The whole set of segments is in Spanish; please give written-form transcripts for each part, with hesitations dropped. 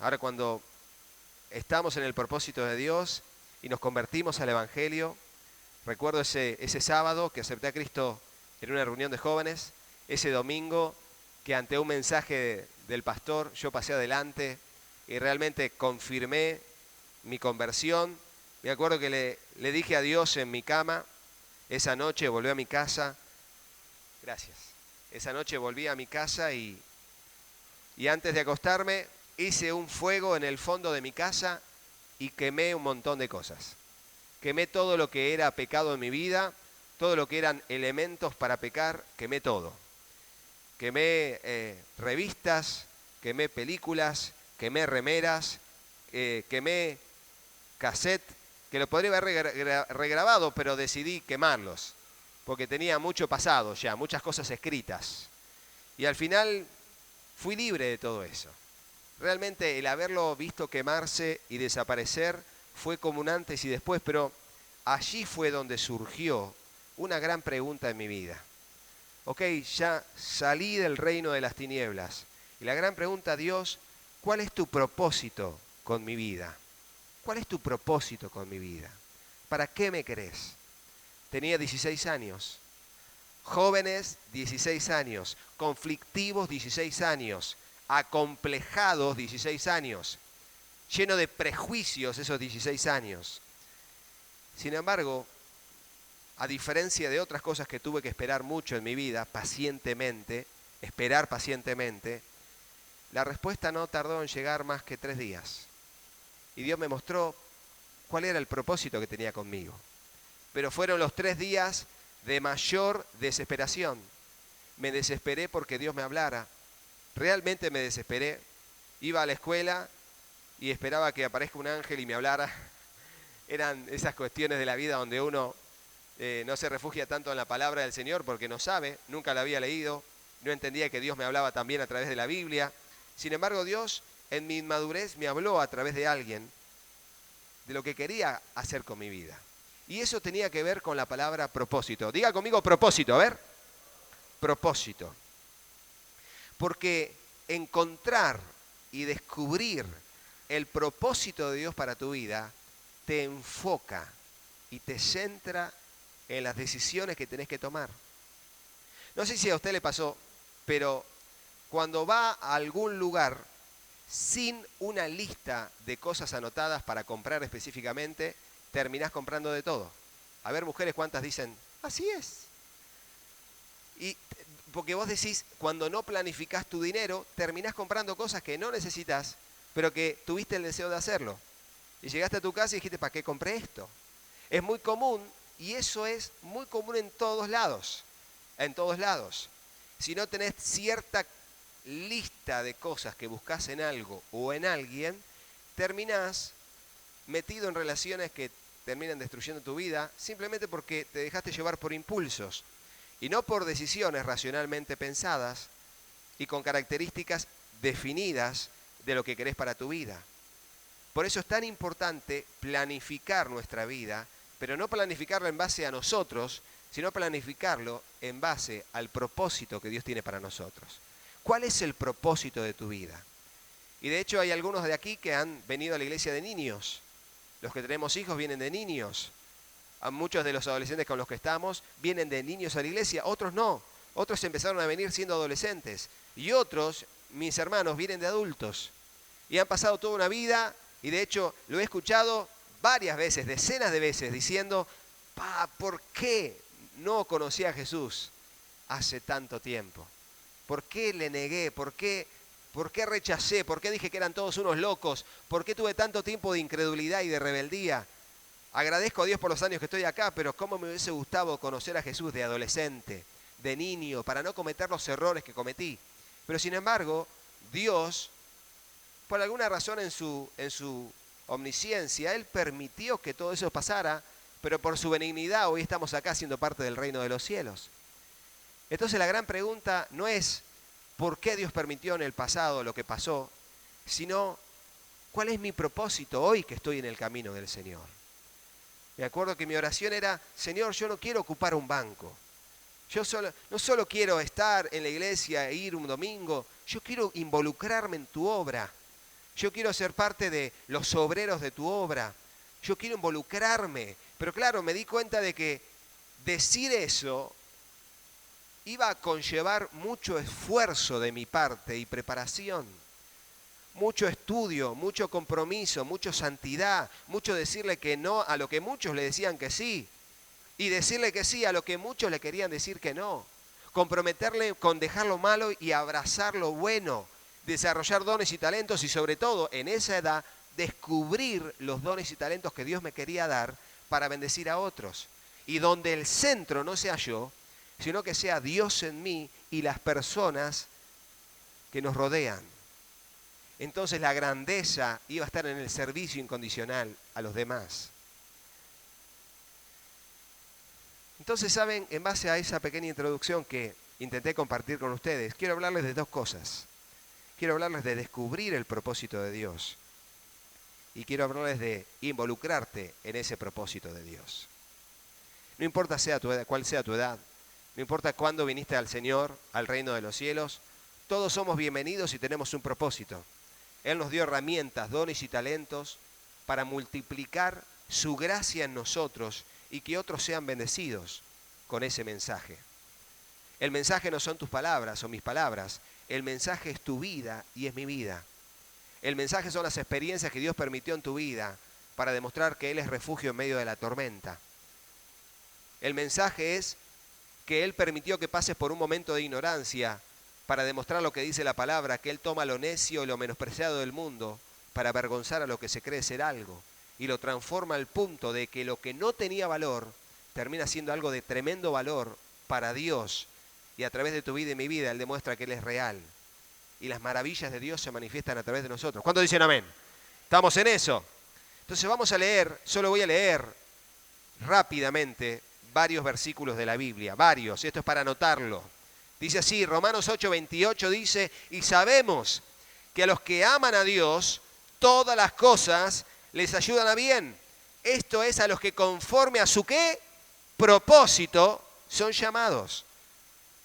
Ahora cuando estamos en el propósito de Dios y nos convertimos al Evangelio, recuerdo ese sábado que acepté a Cristo en una reunión de jóvenes, ese domingo que ante un mensaje del pastor yo pasé adelante y realmente confirmé mi conversión. Me acuerdo que le dije a Dios en mi cama, esa noche volví a mi casa, gracias, esa noche volví a mi casa y antes de acostarme hice un fuego en el fondo de mi casa y quemé un montón de cosas. Quemé todo lo que era pecado en mi vida, todo lo que eran elementos para pecar, quemé todo. Quemé revistas, quemé películas, quemé remeras, quemé cassette, que lo podría haber regrabado, pero decidí quemarlos, porque tenía mucho pasado ya, muchas cosas escritas. Y al final fui libre de todo eso. Realmente el haberlo visto quemarse y desaparecer fue como un antes y después, pero allí fue donde surgió una gran pregunta en mi vida. Ok, ya salí del reino de las tinieblas. Y la gran pregunta, Dios, ¿cuál es tu propósito con mi vida? ¿Cuál es tu propósito con mi vida? ¿Para qué me querés? Tenía 16 años. Jóvenes, 16 años. Conflictivos, 16 años. Acomplejados, 16 años. Lleno de prejuicios esos 16 años. Sin embargo, a diferencia de otras cosas que tuve que esperar mucho en mi vida, pacientemente, esperar pacientemente, la respuesta no tardó en llegar más que 3 días. Y Dios me mostró cuál era el propósito que tenía conmigo. Pero fueron los 3 días de mayor desesperación. Me desesperé porque Dios me hablara. Realmente me desesperé. Iba a la escuela y esperaba que aparezca un ángel y me hablara. Eran esas cuestiones de la vida donde uno no se refugia tanto en la palabra del Señor porque no sabe, nunca la había leído, no entendía que Dios me hablaba también a través de la Biblia. Sin embargo, Dios en mi inmadurez me habló a través de alguien de lo que quería hacer con mi vida. Y eso tenía que ver con la palabra propósito. Diga conmigo propósito, a ver. Propósito. Porque encontrar y descubrir el propósito de Dios para tu vida te enfoca y te centra en las decisiones que tenés que tomar. No sé si a usted le pasó, pero cuando va a algún lugar sin una lista de cosas anotadas para comprar específicamente, terminás comprando de todo. A ver, mujeres, ¿cuántas dicen, así es? Y porque vos decís, cuando no planificás tu dinero, terminás comprando cosas que no necesitas, pero que tuviste el deseo de hacerlo. Y llegaste a tu casa y dijiste, ¿para qué compré esto? Es muy común, y eso es muy común en todos lados. En todos lados. Si no tenés cierta lista de cosas que buscas en algo o en alguien, terminás metido en relaciones que terminan destruyendo tu vida simplemente porque te dejaste llevar por impulsos y no por decisiones racionalmente pensadas y con características definidas de lo que querés para tu vida. Por eso es tan importante planificar nuestra vida, pero no planificarlo en base a nosotros, sino planificarlo en base al propósito que Dios tiene para nosotros. ¿Cuál es el propósito de tu vida? Y de hecho hay algunos de aquí que han venido a la iglesia de niños. Los que tenemos hijos vienen de niños. A muchos de los adolescentes con los que estamos vienen de niños a la iglesia, otros no. Otros empezaron a venir siendo adolescentes. Y otros, mis hermanos, vienen de adultos. Y han pasado toda una vida, y de hecho lo he escuchado varias veces, decenas de veces, diciendo, ¿por qué no conocí a Jesús hace tanto tiempo? ¿Por qué le negué? ¿Por qué rechacé? ¿Por qué dije que eran todos unos locos? ¿Por qué tuve tanto tiempo de incredulidad y de rebeldía? Agradezco a Dios por los años que estoy acá, pero cómo me hubiese gustado conocer a Jesús de adolescente, de niño, para no cometer los errores que cometí. Pero sin embargo, Dios, por alguna razón en su omnisciencia, Él permitió que todo eso pasara, pero por su benignidad hoy estamos acá siendo parte del reino de los cielos. Entonces la gran pregunta no es por qué Dios permitió en el pasado lo que pasó, sino cuál es mi propósito hoy que estoy en el camino del Señor. Me acuerdo que mi oración era, Señor, yo no quiero ocupar un banco. No solo quiero estar en la iglesia e ir un domingo, yo quiero involucrarme en tu obra. Yo quiero ser parte de los obreros de tu obra. Yo quiero involucrarme. Pero claro, me di cuenta de que decir eso iba a conllevar mucho esfuerzo de mi parte y preparación. Mucho estudio, mucho compromiso, mucha santidad, mucho decirle que no a lo que muchos le decían que sí. Y decirle que sí a lo que muchos le querían decir que no. Comprometerle con dejar lo malo y abrazar lo bueno. Desarrollar dones y talentos y sobre todo en esa edad descubrir los dones y talentos que Dios me quería dar para bendecir a otros. Y donde el centro no sea yo, sino que sea Dios en mí y las personas que nos rodean. Entonces la grandeza iba a estar en el servicio incondicional a los demás. Entonces, ¿saben? En base a esa pequeña introducción que intenté compartir con ustedes, quiero hablarles de dos cosas. Quiero hablarles de descubrir el propósito de Dios y quiero hablarles de involucrarte en ese propósito de Dios. No importa cuál sea tu edad, no importa cuándo viniste al Señor, al reino de los cielos, todos somos bienvenidos y tenemos un propósito. Él nos dio herramientas, dones y talentos para multiplicar su gracia en nosotros y que otros sean bendecidos con ese mensaje. El mensaje no son tus palabras o mis palabras, el mensaje es tu vida y es mi vida. El mensaje son las experiencias que Dios permitió en tu vida para demostrar que Él es refugio en medio de la tormenta. El mensaje es que Él permitió que pases por un momento de ignorancia para demostrar lo que dice la palabra, que Él toma lo necio y lo menospreciado del mundo para avergonzar a lo que se cree ser algo y lo transforma al punto de que lo que no tenía valor termina siendo algo de tremendo valor para Dios y a través de tu vida y mi vida Él demuestra que Él es real y las maravillas de Dios se manifiestan a través de nosotros. ¿Cuántos dicen amén? ¿Estamos en eso? Entonces vamos a leer, solo voy a leer rápidamente varios versículos de la Biblia, varios, esto es para anotarlo. Dice así, Romanos 8:28 dice, y sabemos que a los que aman a Dios, todas las cosas les ayudan a bien. Esto es a los que conforme a su ¿qué? Propósito son llamados.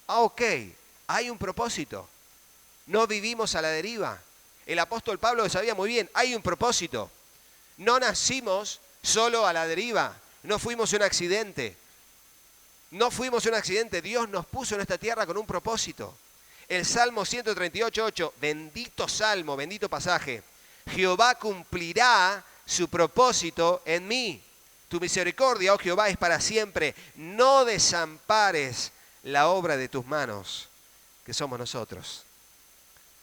Ok, hay un propósito. No vivimos a la deriva. El apóstol Pablo lo sabía muy bien, hay un propósito. No nacimos solo a la deriva, no fuimos un accidente. No fuimos un accidente, Dios nos puso en esta tierra con un propósito. El Salmo 138:8, bendito salmo, bendito pasaje. Jehová cumplirá su propósito en mí. Tu misericordia, oh Jehová, es para siempre. No desampares la obra de tus manos, que somos nosotros.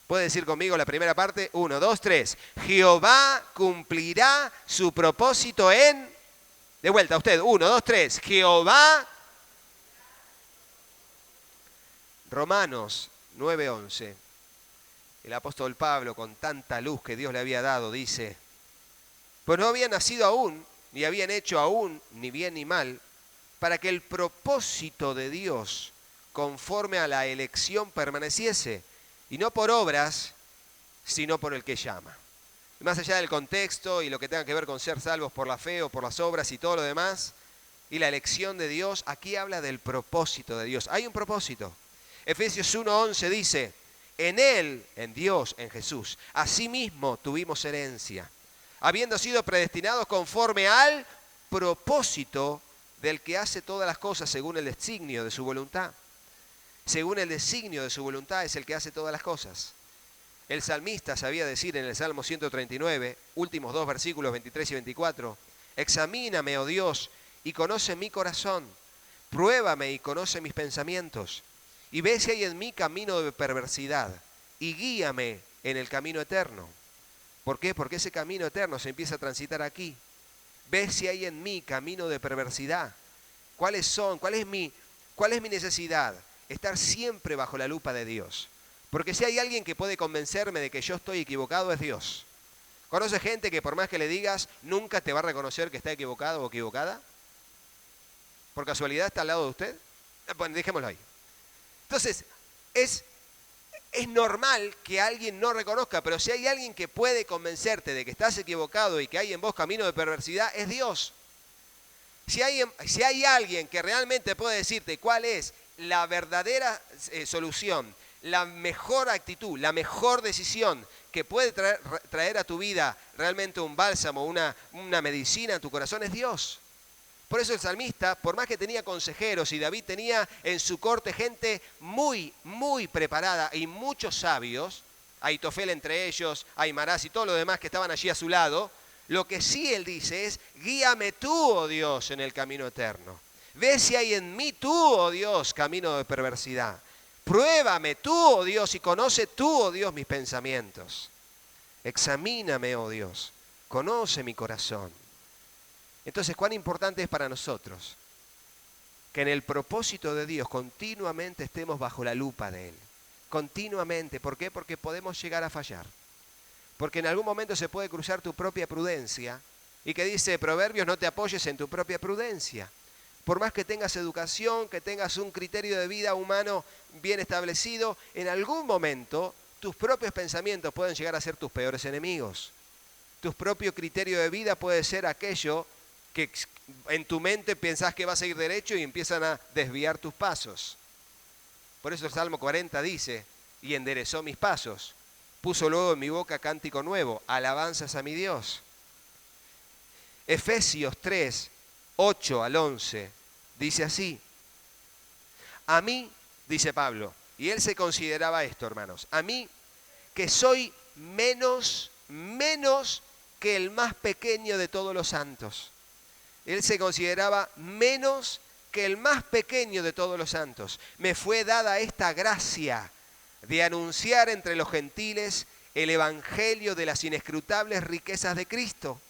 ¿Puede decir conmigo la primera parte? 1, 2, 3. Jehová cumplirá su propósito en... De vuelta, usted. 1, 2, 3. Jehová... Romanos 9:11. El apóstol Pablo, con tanta luz que Dios le había dado, dice, pues no habían nacido aún, ni habían hecho aún, ni bien ni mal, para que el propósito de Dios, conforme a la elección, permaneciese, y no por obras, sino por el que llama. Y más allá del contexto y lo que tenga que ver con ser salvos por la fe o por las obras y todo lo demás, y la elección de Dios, aquí habla del propósito de Dios. Hay un propósito. Efesios 1:11 dice, en Él, en Dios, en Jesús, asimismo tuvimos herencia, habiendo sido predestinados conforme al propósito del que hace todas las cosas según el designio de su voluntad. Según el designio de su voluntad es el que hace todas las cosas. El salmista sabía decir en el Salmo 139, últimos 2 versículos 23 y 24, examíname, oh Dios, y conoce mi corazón, pruébame y conoce mis pensamientos, y ve si hay en mí camino de perversidad, y guíame en el camino eterno. ¿Por qué? Porque ese camino eterno se empieza a transitar aquí. Ve si hay en mí camino de perversidad. ¿Cuáles son? ¿Cuál es mi necesidad? Estar siempre bajo la lupa de Dios. Porque si hay alguien que puede convencerme de que yo estoy equivocado, es Dios. ¿Conoce gente que por más que le digas, nunca te va a reconocer que está equivocado o equivocada? ¿Por casualidad está al lado de usted? Bueno, dejémoslo ahí. Entonces, es normal que alguien no reconozca, pero si hay alguien que puede convencerte de que estás equivocado y que hay en vos camino de perversidad, es Dios. Si hay alguien que realmente puede decirte cuál es la verdadera solución, la mejor actitud, la mejor decisión que puede traer a tu vida realmente un bálsamo, una medicina en tu corazón es Dios. Por eso el salmista, por más que tenía consejeros y David tenía en su corte gente muy, muy preparada y muchos sabios, Ahitofel entre ellos, Ahimaaz y todo lo demás que estaban allí a su lado, lo que sí él dice es, guíame tú, oh Dios, en el camino eterno. Ve si hay en mí tú, oh Dios, camino de perversidad. Pruébame tú, oh Dios, y conoce tú, oh Dios, mis pensamientos. Examíname, oh Dios, conoce mi corazón. Entonces, ¿cuán importante es para nosotros que en el propósito de Dios continuamente estemos bajo la lupa de Él? Continuamente. ¿Por qué? Porque podemos llegar a fallar. Porque en algún momento se puede cruzar tu propia prudencia y que dice Proverbios, no te apoyes en tu propia prudencia. Por más que tengas educación, que tengas un criterio de vida humano bien establecido, en algún momento tus propios pensamientos pueden llegar a ser tus peores enemigos. Tu propio criterio de vida puede ser aquello que en tu mente pensás que vas a ir derecho y empiezan a desviar tus pasos. Por eso el Salmo 40 dice, y enderezó mis pasos, puso luego en mi boca cántico nuevo, alabanzas a mi Dios. Efesios 3, 8 al 11, dice así, a mí, dice Pablo, y él se consideraba esto, hermanos, a mí que soy menos que el más pequeño de todos los santos. Él se consideraba menos que el más pequeño de todos los santos. Me fue dada esta gracia de anunciar entre los gentiles el evangelio de las inescrutables riquezas de Cristo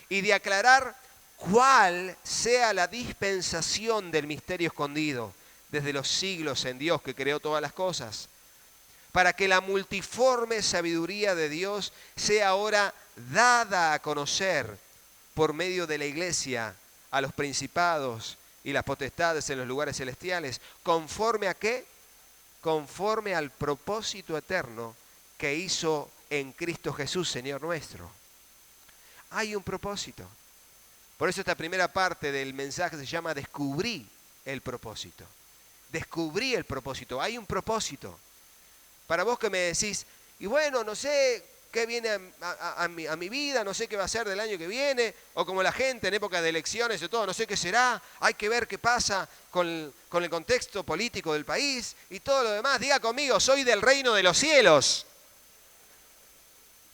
y de aclarar cuál sea la dispensación del misterio escondido desde los siglos en Dios que creó todas las cosas, para que la multiforme sabiduría de Dios sea ahora dada a conocer por medio de la iglesia a los principados y las potestades en los lugares celestiales. ¿Conforme a qué? Conforme al propósito eterno que hizo en Cristo Jesús, Señor nuestro. Hay un propósito. Por eso esta primera parte del mensaje se llama Descubrí el propósito. Descubrí el propósito. Hay un propósito. Para vos que me decís, y bueno, no sé qué viene a mi vida, no sé qué va a ser del año que viene, o como la gente en época de elecciones y todo, no sé qué será, hay que ver qué pasa con el contexto político del país y todo lo demás. Diga conmigo, soy del reino de los cielos.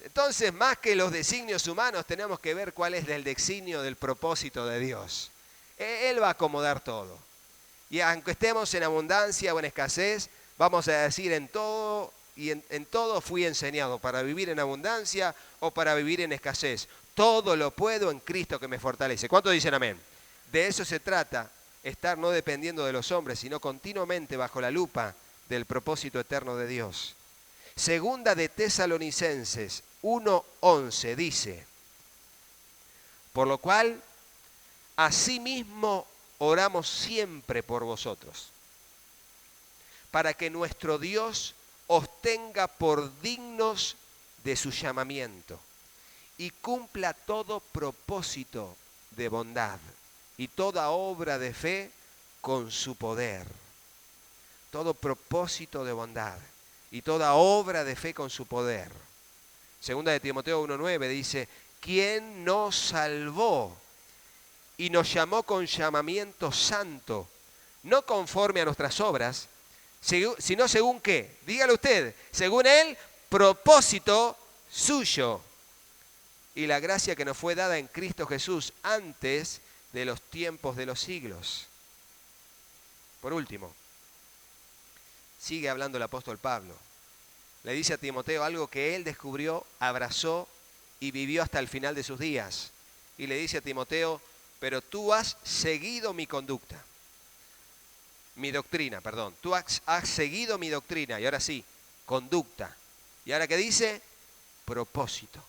Entonces, más que los designios humanos, tenemos que ver cuál es el designio del propósito de Dios. Él va a acomodar todo. Y aunque estemos en abundancia o en escasez, vamos a decir en todo y en todo fui enseñado, para vivir en abundancia o para vivir en escasez. Todo lo puedo en Cristo que me fortalece. ¿Cuántos dicen amén? De eso se trata, estar no dependiendo de los hombres, sino continuamente bajo la lupa del propósito eterno de Dios. Segunda de Tesalonicenses 1:11 dice, por lo cual, asimismo oramos siempre por vosotros, para que nuestro Dios os tenga por dignos de su llamamiento y cumpla todo propósito de bondad y toda obra de fe con su poder. Todo propósito de bondad y toda obra de fe con su poder. Segunda de Timoteo 1:9 dice, ¿quién nos salvó y nos llamó con llamamiento santo, no conforme a nuestras obras, sino según qué? Dígalo usted, según el propósito suyo y la gracia que nos fue dada en Cristo Jesús antes de los tiempos de los siglos. Por último, sigue hablando el apóstol Pablo. Le dice a Timoteo algo que él descubrió, abrazó y vivió hasta el final de sus días. Y le dice a Timoteo, pero tú has seguido mi conducta. Mi doctrina, perdón. Tú has seguido mi doctrina. Y ahora sí, conducta. ¿Y ahora qué dice? Propósito,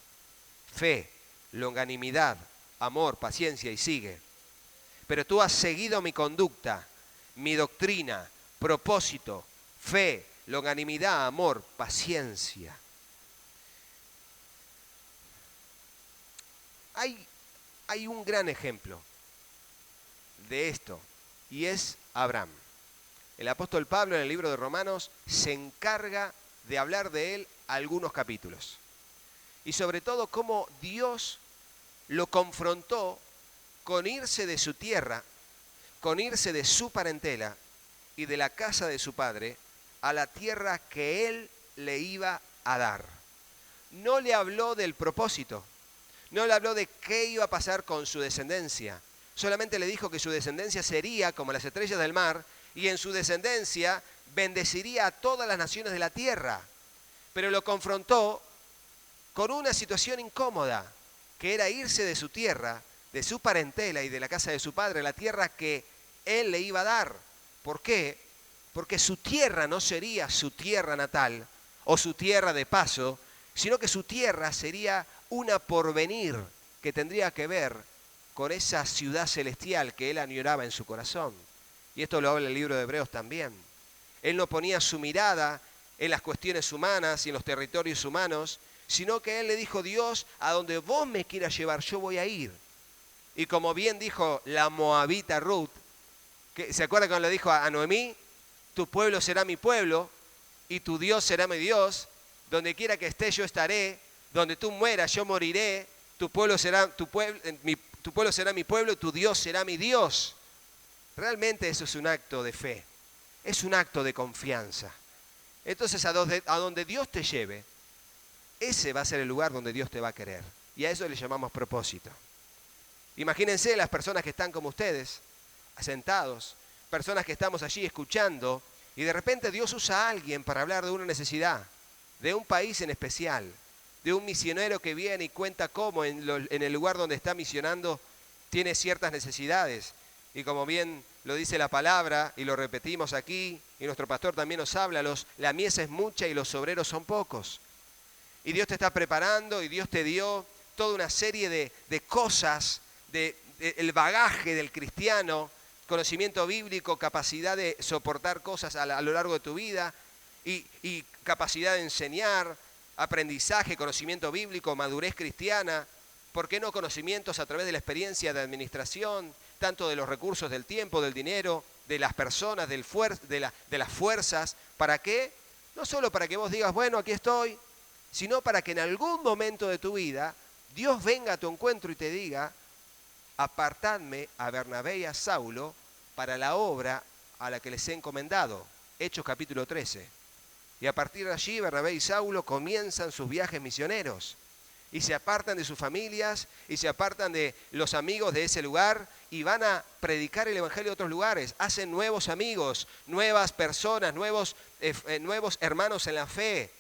fe, longanimidad, amor, paciencia y sigue. Pero tú has seguido mi conducta, mi doctrina, propósito, fe, longanimidad, amor, paciencia. Hay un gran ejemplo de esto y es Abraham. el apóstol Pablo en el libro de Romanos se encarga de hablar de él algunos capítulos. Y sobre todo cómo Dios lo confrontó con irse de su tierra, con irse de su parentela y de la casa de su padre a la tierra que él le iba a dar. No le habló del propósito, no le habló de qué iba a pasar con su descendencia. Solamente le dijo que su descendencia sería como las estrellas del mar y en su descendencia bendeciría a todas las naciones de la tierra. Pero lo confrontó con una situación incómoda, que era irse de su tierra, de su parentela y de la casa de su padre, la tierra que él le iba a dar. ¿Por qué? Porque su tierra no sería su tierra natal o su tierra de paso, sino que su tierra sería una porvenir que tendría que ver con esa ciudad celestial que él añoraba en su corazón. Y esto lo habla el libro de Hebreos también. Él no ponía su mirada en las cuestiones humanas y en los territorios humanos, sino que él le dijo: Dios, a donde vos me quieras llevar, yo voy a ir. Y como bien dijo la moabita Ruth, que, ¿se acuerda cuando le dijo a Noemí? Tu pueblo será mi pueblo y tu Dios será mi Dios. Donde quiera que esté yo estaré, donde tú mueras yo moriré, tu pueblo será mi pueblo y tu Dios será mi Dios. Realmente eso es un acto de fe, es un acto de confianza. Entonces a donde Dios te lleve, ese va a ser el lugar donde Dios te va a querer. Y a eso le llamamos propósito. Imagínense las personas que están como ustedes, sentados, personas que estamos allí escuchando, y de repente Dios usa a alguien para hablar de una necesidad, de un país en especial, de un misionero que viene y cuenta cómo en el lugar donde está misionando tiene ciertas necesidades. Y como bien lo dice la palabra, y lo repetimos aquí, y nuestro pastor también nos habla, la mies es mucha y los obreros son pocos. Y Dios te está preparando y Dios te dio toda una serie de cosas, el bagaje del cristiano, conocimiento bíblico, capacidad de soportar cosas a lo largo de tu vida y capacidad de enseñar, aprendizaje, conocimiento bíblico, madurez cristiana, ¿por qué no conocimientos a través de la experiencia de administración, tanto de los recursos del tiempo, del dinero, de las personas, de las fuerzas? ¿Para qué? No solo para que vos digas, bueno, aquí estoy, sino para que en algún momento de tu vida Dios venga a tu encuentro y te diga: apartadme a Bernabé y a Saulo para la obra a la que les he encomendado. Hechos capítulo 13. Y a partir de allí Bernabé y Saulo comienzan sus viajes misioneros y se apartan de sus familias y se apartan de los amigos de ese lugar y van a predicar el evangelio de otros lugares. Hacen nuevos amigos, nuevas personas, nuevos hermanos en la fe.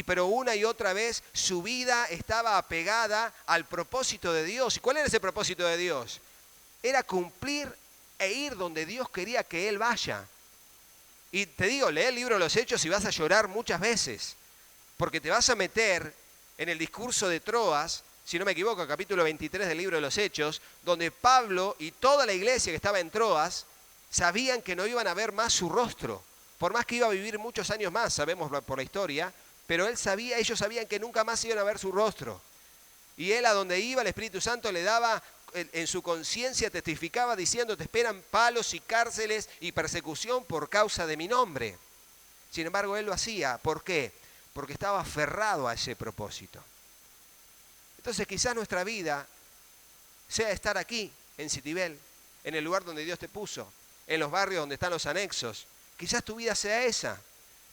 Pero una y otra vez su vida estaba apegada al propósito de Dios. ¿Y cuál era ese propósito de Dios? Era cumplir e ir donde Dios quería que él vaya. Y te digo, lee el libro de los Hechos y vas a llorar muchas veces, porque te vas a meter en el discurso de Troas, si no me equivoco, capítulo 23 del libro de los Hechos, donde Pablo y toda la iglesia que estaba en Troas sabían que no iban a ver más su rostro, por más que iba a vivir muchos años más, sabemos por la historia, pero ellos sabían que nunca más iban a ver su rostro. Y él, a donde iba, el Espíritu Santo le daba, en su conciencia testificaba diciendo: te esperan palos y cárceles y persecución por causa de mi nombre. Sin embargo, él lo hacía. ¿Por qué? Porque estaba aferrado a ese propósito. Entonces quizás nuestra vida sea estar aquí, en Citibel, en el lugar donde Dios te puso, en los barrios donde están los anexos. Quizás tu vida sea esa,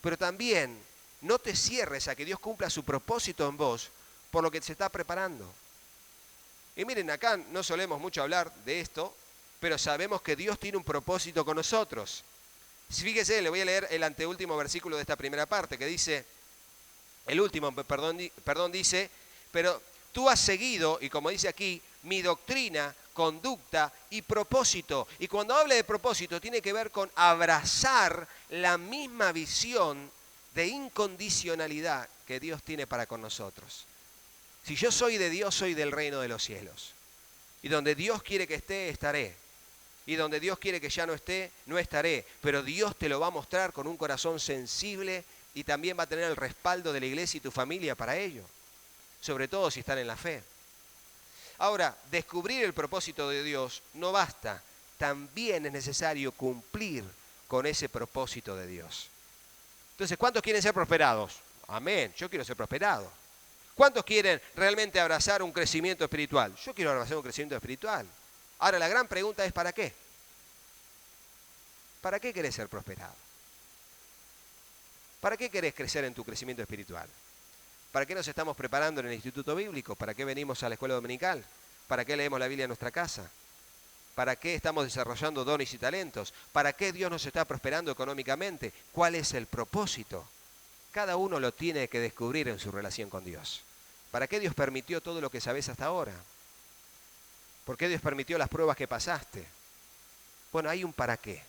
pero también no te cierres a que Dios cumpla su propósito en vos por lo que se está preparando. Y miren, acá no solemos mucho hablar de esto, pero sabemos que Dios tiene un propósito con nosotros. Fíjese, le voy a leer el anteúltimo versículo de esta primera parte, que dice, dice: pero tú has seguido, y como dice aquí, mi doctrina, conducta y propósito. Y cuando habla de propósito, tiene que ver con abrazar la misma visión de incondicionalidad que Dios tiene para con nosotros. Si yo soy de Dios, soy del reino de los cielos. Y donde Dios quiere que esté, estaré. Y donde Dios quiere que ya no esté, no estaré. Pero Dios te lo va a mostrar con un corazón sensible y también va a tener el respaldo de la iglesia y tu familia para ello. Sobre todo si están en la fe. Ahora, descubrir el propósito de Dios no basta. También es necesario cumplir con ese propósito de Dios. Entonces, ¿cuántos quieren ser prosperados? Amén, yo quiero ser prosperado. ¿Cuántos quieren realmente abrazar un crecimiento espiritual? Yo quiero abrazar un crecimiento espiritual. Ahora, la gran pregunta es ¿para qué? ¿Para qué querés ser prosperado? ¿Para qué querés crecer en tu crecimiento espiritual? ¿Para qué nos estamos preparando en el Instituto Bíblico? ¿Para qué venimos a la escuela dominical? ¿Para qué leemos la Biblia en nuestra casa? ¿Para qué estamos desarrollando dones y talentos? ¿Para qué Dios nos está prosperando económicamente? ¿Cuál es el propósito? Cada uno lo tiene que descubrir en su relación con Dios. ¿Para qué Dios permitió todo lo que sabés hasta ahora? ¿Por qué Dios permitió las pruebas que pasaste? Bueno, hay un para qué.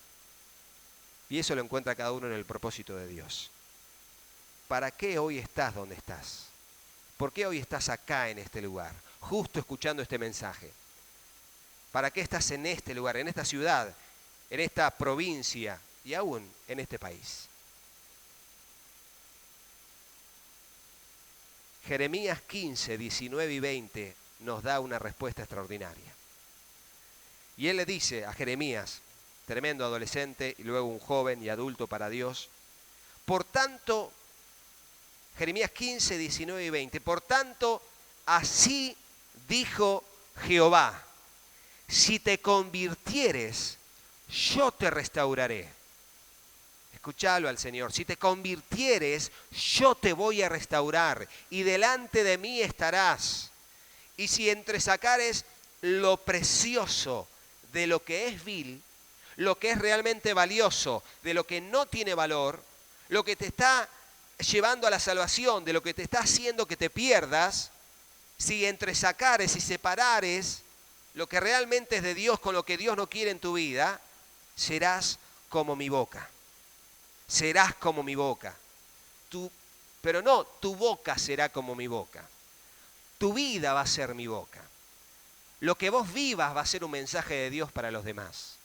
Y eso lo encuentra cada uno en el propósito de Dios. ¿Para qué hoy estás donde estás? ¿Por qué hoy estás acá en este lugar, justo escuchando este mensaje? ¿Para qué estás en este lugar, en esta ciudad, en esta provincia y aún en este país? Jeremías 15, 19 y 20 nos da una respuesta extraordinaria. Y él le dice a Jeremías, tremendo adolescente y luego un joven y adulto para Dios, por tanto, Jeremías 15, 19 y 20, por tanto, así dijo Jehová, si te convirtieres, yo te restauraré. Escuchalo al Señor, si te convirtieres, yo te voy a restaurar y delante de mí estarás. Y si entresacares lo precioso de lo que es vil, lo que es realmente valioso, de lo que no tiene valor, lo que te está llevando a la salvación, de lo que te está haciendo que te pierdas, si entresacares y separares lo que realmente es de Dios con lo que Dios no quiere en tu vida, serás como mi boca. Serás como mi boca. Pero no, tu boca será como mi boca. Tu vida va a ser mi boca. Lo que vos vivas va a ser un mensaje de Dios para los demás.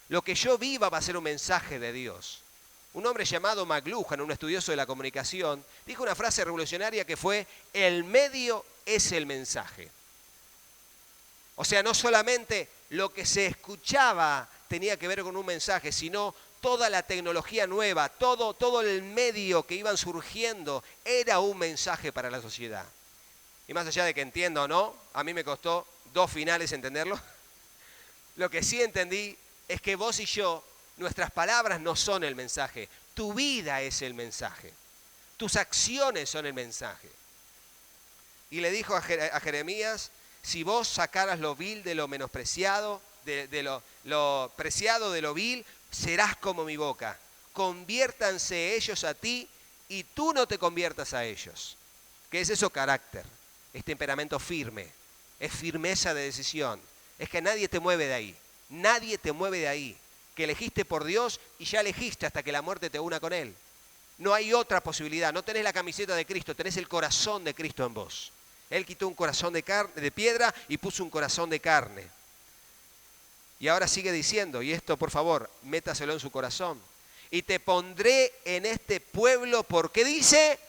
Lo que yo viva va a ser un mensaje de Dios. Un hombre llamado McLuhan, un estudioso de la comunicación, dijo una frase revolucionaria que fue: el medio es el mensaje. O sea, no solamente lo que se escuchaba tenía que ver con un mensaje, sino toda la tecnología nueva, todo el medio que iban surgiendo era un mensaje para la sociedad. Y más allá de que entienda o no, a mí me costó 2 finales entenderlo. Lo que sí entendí es que vos y yo, nuestras palabras no son el mensaje, tu vida es el mensaje, tus acciones son el mensaje. Y le dijo a Jeremías, si vos sacaras lo vil de lo menospreciado, de lo preciado de lo vil, serás como mi boca. Conviértanse ellos a ti y tú no te conviertas a ellos. ¿Qué es eso? Carácter. Es temperamento firme. Es firmeza de decisión. Es que nadie te mueve de ahí. Nadie te mueve de ahí. Que elegiste por Dios y ya elegiste hasta que la muerte te una con Él. No hay otra posibilidad. No tenés la camiseta de Cristo, tenés el corazón de Cristo en vos. Él quitó un corazón de piedra y puso un corazón de carne. Y ahora sigue diciendo, y esto por favor, métaselo en su corazón. Y te pondré en este pueblo, porque dice,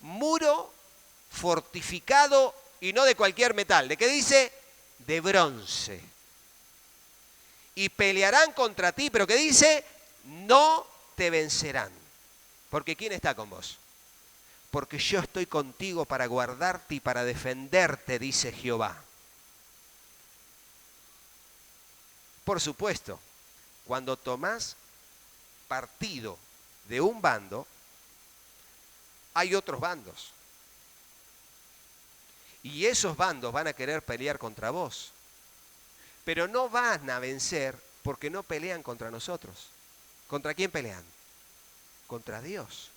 muro fortificado y no de cualquier metal. ¿De qué dice? De bronce. Y pelearán contra ti, pero ¿qué dice? No te vencerán. Porque ¿quién está con vos? Porque yo estoy contigo para guardarte y para defenderte, dice Jehová. Por supuesto, cuando tomás partido de un bando, hay otros bandos. Y esos bandos van a querer pelear contra vos. Pero no van a vencer porque no pelean contra nosotros. ¿Contra quién pelean? Contra Dios.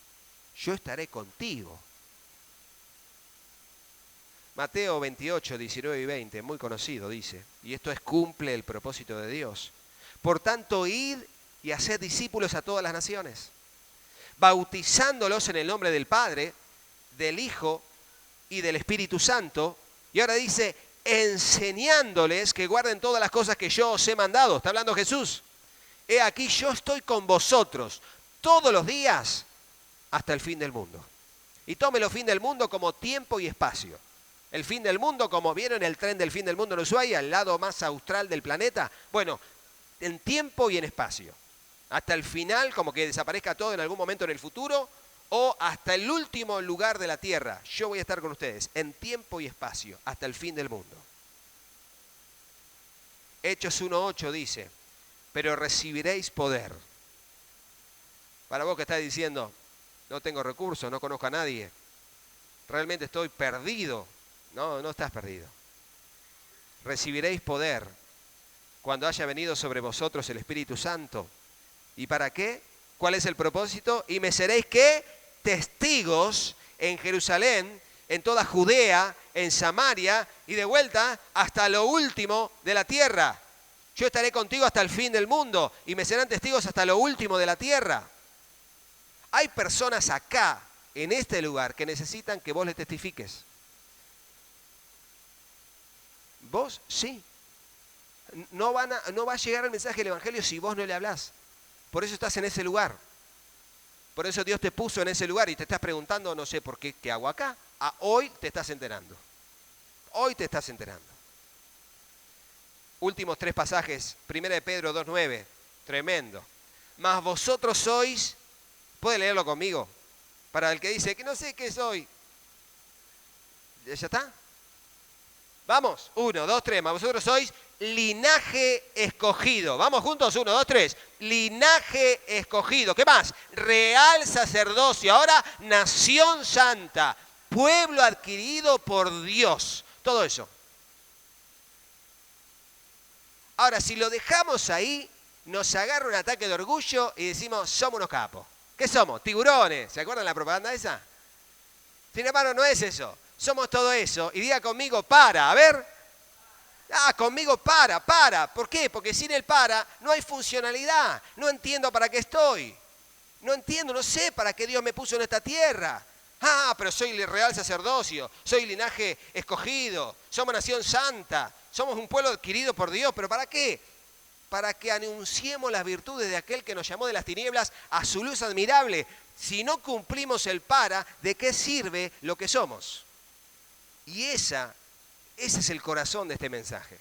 Yo estaré contigo. Mateo 28, 19 y 20, muy conocido, dice, y esto es cumple el propósito de Dios. Por tanto, id y haced discípulos a todas las naciones, bautizándolos en el nombre del Padre, del Hijo y del Espíritu Santo. Y ahora dice, enseñándoles que guarden todas las cosas que yo os he mandado. Está hablando Jesús. He aquí, yo estoy con vosotros todos los días hasta el fin del mundo. Y tómelo fin del mundo como tiempo y espacio. El fin del mundo, como vieron el tren del fin del mundo en Ushuaia, al lado más austral del planeta. Bueno, en tiempo y en espacio. hasta el final, como que desaparezca todo en algún momento en el futuro, o hasta el último lugar de la tierra. Yo voy a estar con ustedes en tiempo y espacio, hasta el fin del mundo. Hechos 1:8 dice, pero recibiréis poder. Para vos que estás diciendo, no tengo recursos, no conozco a nadie, realmente estoy perdido. No, no estás perdido. Recibiréis poder cuando haya venido sobre vosotros el Espíritu Santo. ¿Y para qué? ¿Cuál es el propósito? Y me seréis, ¿qué? Testigos en Jerusalén, en toda Judea, en Samaria y de vuelta hasta lo último de la tierra. Yo estaré contigo hasta el fin del mundo y me serán testigos hasta lo último de la tierra. Hay personas acá, en este lugar, que necesitan que vos les testifiques. Vos sí. No va a llegar el mensaje del Evangelio si vos no le hablás. Por eso estás en ese lugar. Por eso Dios te puso en ese lugar y te estás preguntando, no sé por qué, ¿qué hago acá? Hoy te estás enterando. Hoy te estás enterando. Últimos 3 pasajes. 1 de Pedro 2:9. Tremendo. Mas vosotros sois, puede leerlo conmigo, para el que dice que no sé qué soy. ¿Ya está? Vamos, 1, 2, 3. Mas vosotros sois linaje escogido. Vamos juntos, 1, 2, 3. Linaje escogido. ¿Qué más? Real sacerdocio. Ahora, nación santa. Pueblo adquirido por Dios. Todo eso. Ahora, si lo dejamos ahí, nos agarra un ataque de orgullo y decimos, somos unos capos. ¿Qué somos? Tiburones. ¿Se acuerdan la propaganda esa? Sin embargo, no es eso. Somos todo eso. Y diga conmigo, para. A ver. Conmigo para. ¿Por qué? Porque sin el para no hay funcionalidad. No entiendo para qué estoy. No entiendo, no sé para qué Dios me puso en esta tierra. Pero soy el real sacerdocio. Soy linaje escogido. Somos nación santa. Somos un pueblo adquirido por Dios. ¿Pero para qué? Para que anunciemos las virtudes de aquel que nos llamó de las tinieblas a su luz admirable. Si no cumplimos el para, ¿de qué sirve lo que somos? Y ese es el corazón de este mensaje.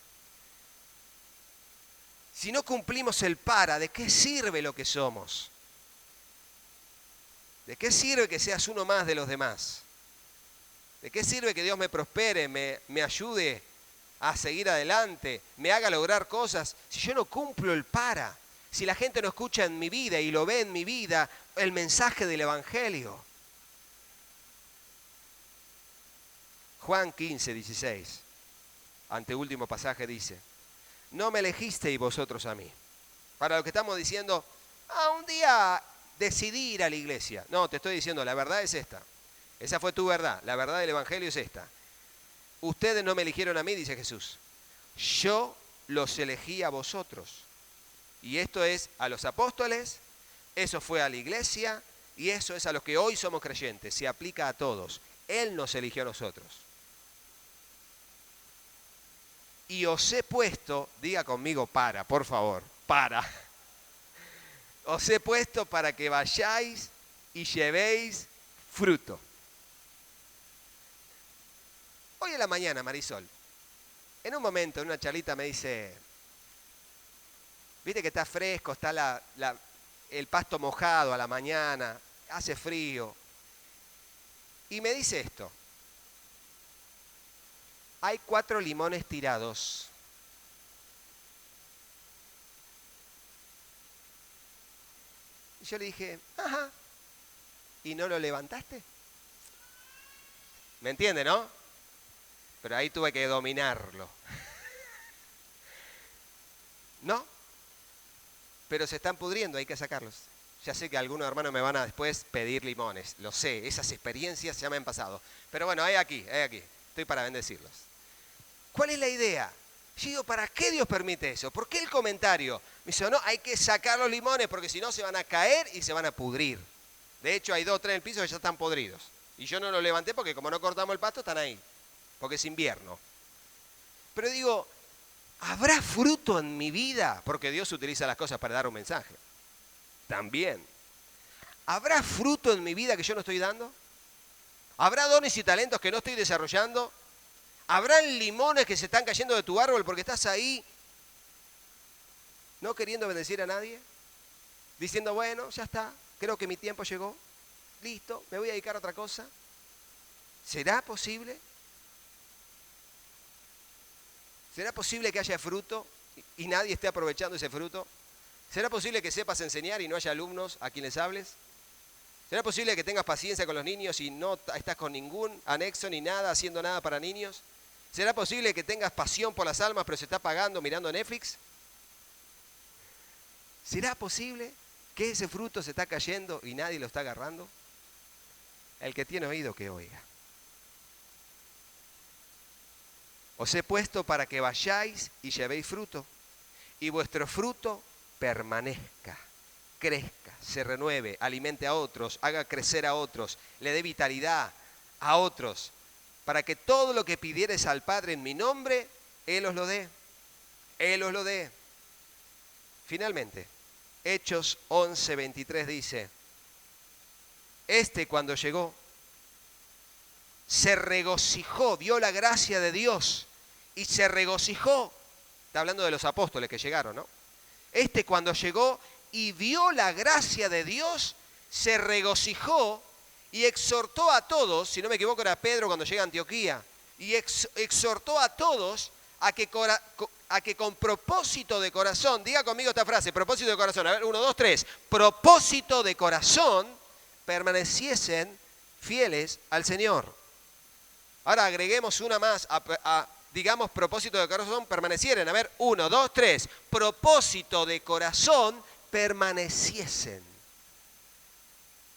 Si no cumplimos el para, ¿de qué sirve lo que somos? ¿De qué sirve que seas uno más de los demás? ¿De qué sirve que Dios me prospere, me ayude a seguir adelante, me haga lograr cosas, si yo no cumplo el para? Si la gente no escucha en mi vida y lo ve en mi vida el mensaje del Evangelio. Juan 15:16, anteúltimo pasaje, dice, no me elegisteis vosotros a mí. Para lo que estamos diciendo, un día decidí ir a la iglesia. No, te estoy diciendo, la verdad es esta. Esa fue tu verdad, la verdad del Evangelio es esta. Ustedes no me eligieron a mí, dice Jesús. Yo los elegí a vosotros. Y esto es a los apóstoles, eso fue a la iglesia y eso es a los que hoy somos creyentes. Se aplica a todos. Él nos eligió a nosotros. Y os he puesto, diga conmigo para, por favor, para. Os he puesto para que vayáis y llevéis fruto. Hoy en la mañana, Marisol, en un momento, en una charlita me dice, viste que está fresco, está el pasto mojado a la mañana, hace frío. Y me dice esto, hay 4 limones tirados. Y yo le dije, ajá, ¿y no lo levantaste? ¿Me entiende, no? Pero ahí tuve que dominarlo. ¿No? Pero se están pudriendo, hay que sacarlos. Ya sé que algunos hermanos me van a después pedir limones. Lo sé, esas experiencias ya me han pasado. Pero bueno, hay aquí. Estoy para bendecirlos. ¿Cuál es la idea? Yo digo, ¿para qué Dios permite eso? ¿Por qué el comentario? Me dice, no, hay que sacar los limones porque si no se van a caer y se van a pudrir. De hecho, hay 2 o 3 en el piso que ya están podridos. Y yo no los levanté porque como no cortamos el pasto, están ahí. Porque es invierno. Pero digo, ¿habrá fruto en mi vida? Porque Dios utiliza las cosas para dar un mensaje. También. ¿Habrá fruto en mi vida que yo no estoy dando? ¿Habrá dones y talentos que no estoy desarrollando? ¿Habrán limones que se están cayendo de tu árbol porque estás ahí no queriendo bendecir a nadie? diciendo, bueno, ya está, creo que mi tiempo llegó, listo, me voy a dedicar a otra cosa. ¿Será posible? ¿Será posible que haya fruto y nadie esté aprovechando ese fruto? ¿Será posible que sepas enseñar y no haya alumnos a quienes hables? ¿Será posible que tengas paciencia con los niños y no estás con ningún anexo ni nada, haciendo nada para niños? ¿Será posible que tengas pasión por las almas pero se está pagando mirando Netflix? ¿Será posible que ese fruto se está cayendo y nadie lo está agarrando? El que tiene oído que oiga. Os he puesto para que vayáis y llevéis fruto, y vuestro fruto permanezca, crezca, se renueve, alimente a otros, haga crecer a otros, le dé vitalidad a otros, para que todo lo que pidiereis al Padre en mi nombre, Él os lo dé. Él os lo dé. Finalmente, Hechos 11:23 dice, cuando llegó, se regocijó, vio la gracia de Dios y se regocijó. Está hablando de los apóstoles que llegaron, ¿no? Cuando llegó y vio la gracia de Dios, se regocijó y exhortó a todos, si no me equivoco era Pedro cuando llega a Antioquía, y exhortó a todos a que con propósito de corazón, diga conmigo esta frase, propósito de corazón, a ver, 1, 2, 3, propósito de corazón, permaneciesen fieles al Señor. Ahora agreguemos una más, digamos propósito de corazón, permanecieren. A ver, 1, 2, 3. Propósito de corazón, permaneciesen.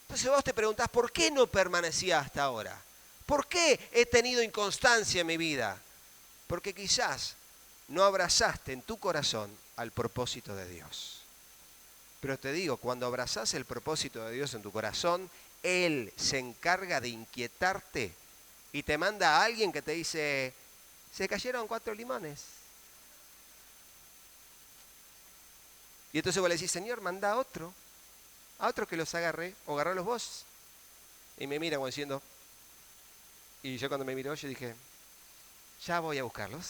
Entonces vos te preguntás, ¿por qué no permanecía hasta ahora? ¿Por qué he tenido inconstancia en mi vida? Porque quizás no abrazaste en tu corazón al propósito de Dios. Pero te digo, cuando abrazás el propósito de Dios en tu corazón, Él se encarga de inquietarte y te manda a alguien que te dice, se cayeron 4 limones. Y entonces vos le decís, Señor, manda a otro que los agarre, o agarralos vos. Y me mira como diciendo, y yo cuando me miró, yo dije, ya voy a buscarlos.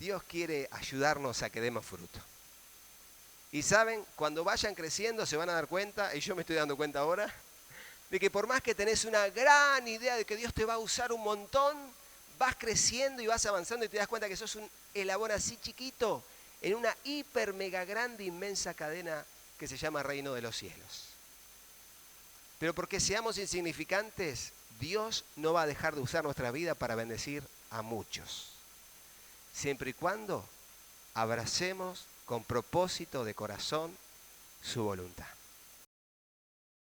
Dios quiere ayudarnos a que demos fruto. Y saben, cuando vayan creciendo se van a dar cuenta, y yo me estoy dando cuenta ahora, de que por más que tenés una gran idea de que Dios te va a usar un montón, vas creciendo y vas avanzando y te das cuenta que sos un eslabón así chiquito en una hiper mega grande inmensa cadena que se llama Reino de los Cielos. Pero porque seamos insignificantes, Dios no va a dejar de usar nuestra vida para bendecir a muchos. Siempre y cuando abracemos con propósito de corazón su voluntad.